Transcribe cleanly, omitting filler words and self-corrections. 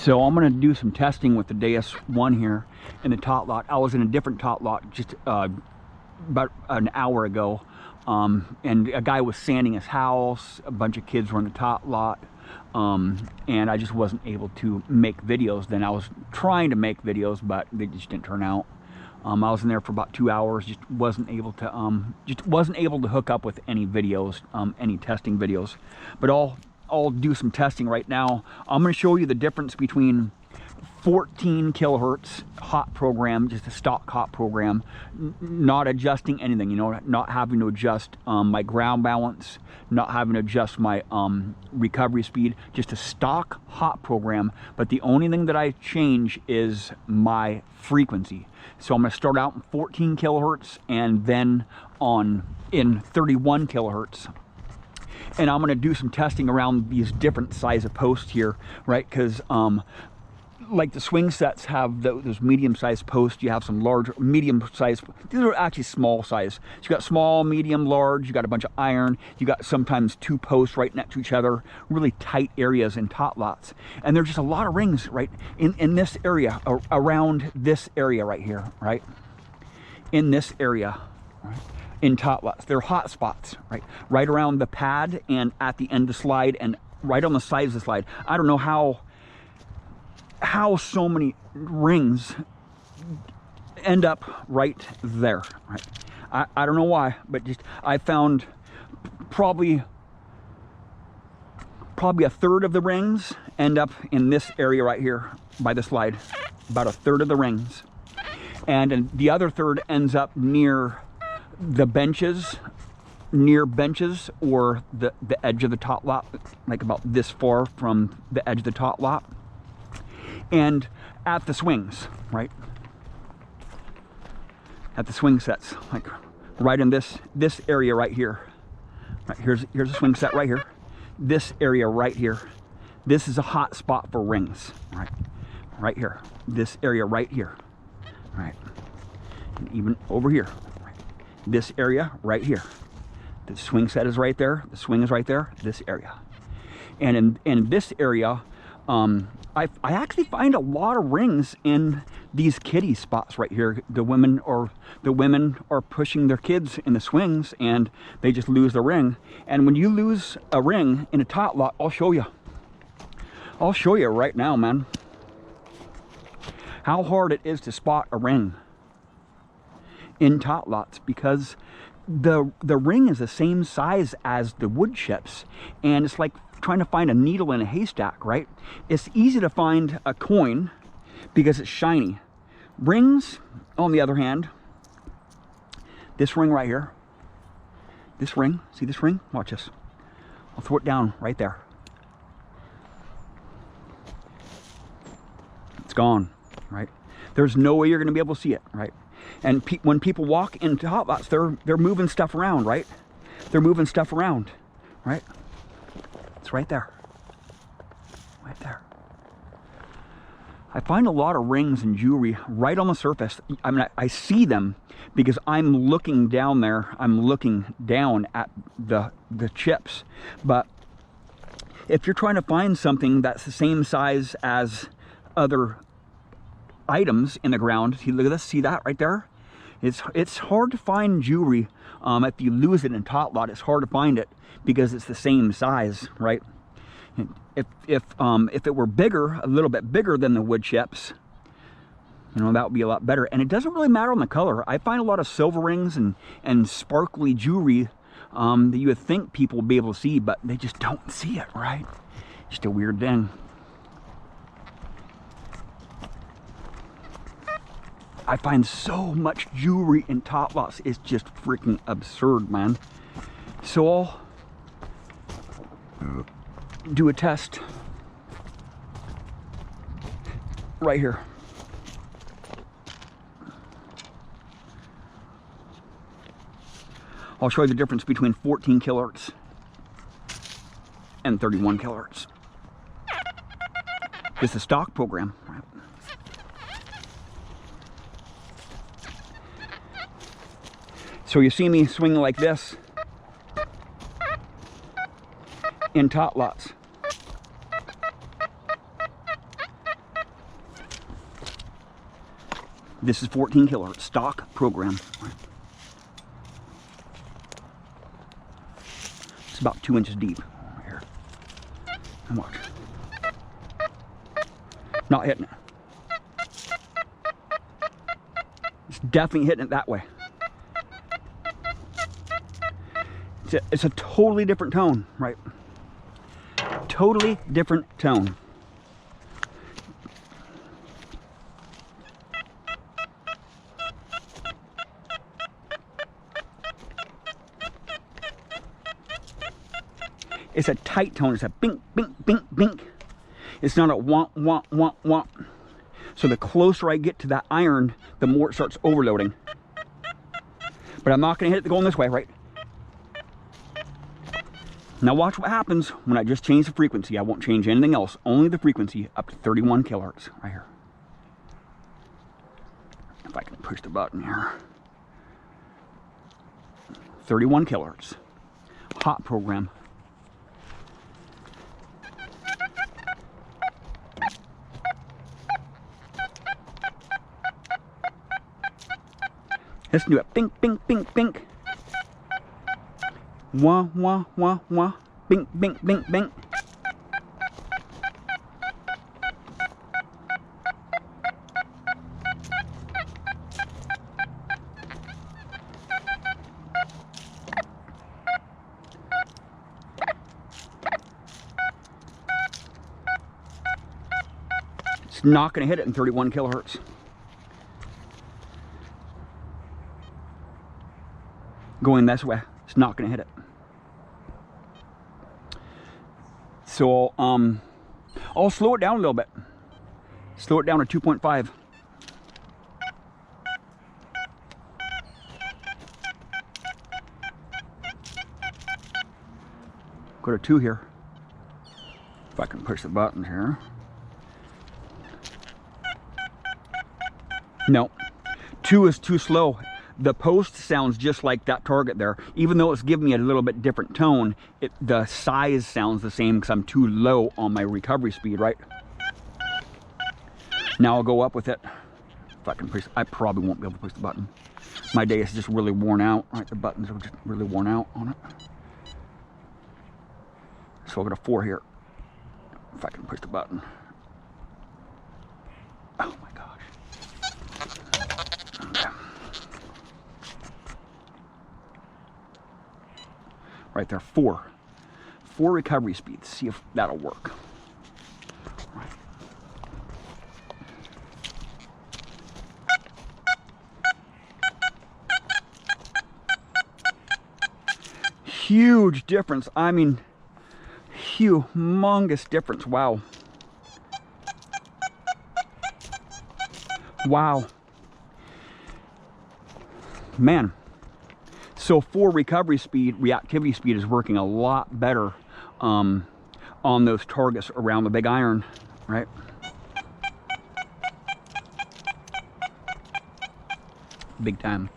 So I'm going to do some testing with the Deus 1 here in the tot lot. I was in a different tot lot just about an hour ago, and a guy was sanding his house. A bunch of kids were in the tot lot, and I just wasn't able to make videos then. I was trying to make videos, but they just didn't turn out. I was in there for about 2 hours, just wasn't able to hook up with any videos, any testing videos. But I'll do some testing right now. I'm going to show you the difference between 14 kilohertz hot program, just a stock hot program, not adjusting anything, you know, not having to adjust my ground balance, not having to adjust my recovery speed, just a stock hot program. But the only thing that I change is my frequency. So I'm going to start out in 14 kilohertz and then in 31 kilohertz. And I'm going to do some testing around these different size of posts here, right? Because like the swing sets have those medium-sized posts. You have some large, medium-sized. These are actually small size. So you got small, medium, large. You got a bunch of iron. You got sometimes 2 posts right next to each other. Really tight areas in tot lots. And there's just a lot of rings right in this area, around this area right here, right? In this area, right? In tot lots, they're hot spots, right around the pad and at the end of the slide and right on the sides of the slide. I don't know how so many rings end up right there, right? I don't know why, but just I found probably a third of the rings end up in this area right here by the slide, about a third of the rings, and the other third ends up near the benches, or the edge of the tot lot, like about this far from the edge of the tot lot, and at the swings, right? At the swing sets, like right in this area right here. Right, here's a swing set right here. This area right here. This is a hot spot for rings, right? Right here. This area right here, right? And even over here. This area right here. The swing set is right there. The swing is right there. This area. And in this area, I actually find a lot of rings in these kiddie spots right here. The women are pushing their kids in the swings and they just lose the ring. And when you lose a ring in a tot lot, I'll show you. I'll show you right now, man, how hard it is to spot a ring in tot lots, because the ring is the same size as the wood chips, and it's like trying to find a needle in a haystack, right? It's easy to find a coin because it's shiny. Rings, on the other hand, this ring right here, this ring, see this ring? Watch this. I'll throw it down right there. It's gone, right? There's no way you're going to be able to see it, right? And when people walk into tot lots, they're moving stuff around, right? They're moving stuff around, right? It's right there. Right there. I find a lot of rings and jewelry right on the surface. I mean, I see them because I'm looking down there. I'm looking down at the chips. But if you're trying to find something that's the same size as other items in the ground, see, look at this, see that right there? It's hard to find jewelry. If you lose it in tot lot, it's hard to find it because it's the same size, right? If it were bigger, a little bit bigger than the wood chips, you know, that would be a lot better. And it doesn't really matter on the color. I find a lot of silver rings and sparkly jewelry that you would think people would be able to see, but they just don't see it, right? Just a weird thing. I find so much jewelry in tot lots. It's just freaking absurd, man. So I'll do a test right here. I'll show you the difference between 14 kilohertz and 31 kilohertz. It's a stock program, right? So you see me swinging like this in tot lots. This is 14 kilohertz, stock program. It's about 2 inches deep. Here. And watch. Not hitting it. It's definitely hitting it that way. It's a totally different tone, right? Totally different tone. It's a tight tone. It's a bink, bink, bink, bink. It's not a womp, womp, womp, womp. So the closer I get to that iron, the more it starts overloading. But I'm not going to hit it going this way, right? Now watch what happens when I just change the frequency. I won't change anything else, only the frequency up to 31 kilohertz right here. If I can push the button here. 31 kilohertz. Hot program. Let's do it. Bink, bink, bink, bink. Wah, wah, wah, wah. Bink, bink, bink, bink. It's not going to hit it in 31 kilohertz. Going this way, it's not going to hit it. So I'll slow it down a little bit. Slow it down to 2.5. Go to 2 here. If I can push the button here. No, 2 is too slow. The post sounds just like that target there. Even though it's giving me a little bit different tone, the size sounds the same because I'm too low on my recovery speed, right? Now I'll go up with it. If I can push, I probably won't be able to push the button. My day is just really worn out, right? The buttons are just really worn out on it. So I'll go to 4 here. If I can push the button. Oh my gosh. Okay. Right there, 4 recovery speeds. See if that'll work. Right. Huge difference. I mean, humongous difference. Wow. Wow. Man. So 4 recovery speed, reactivity speed is working a lot better on those targets around the big iron, right? Big time.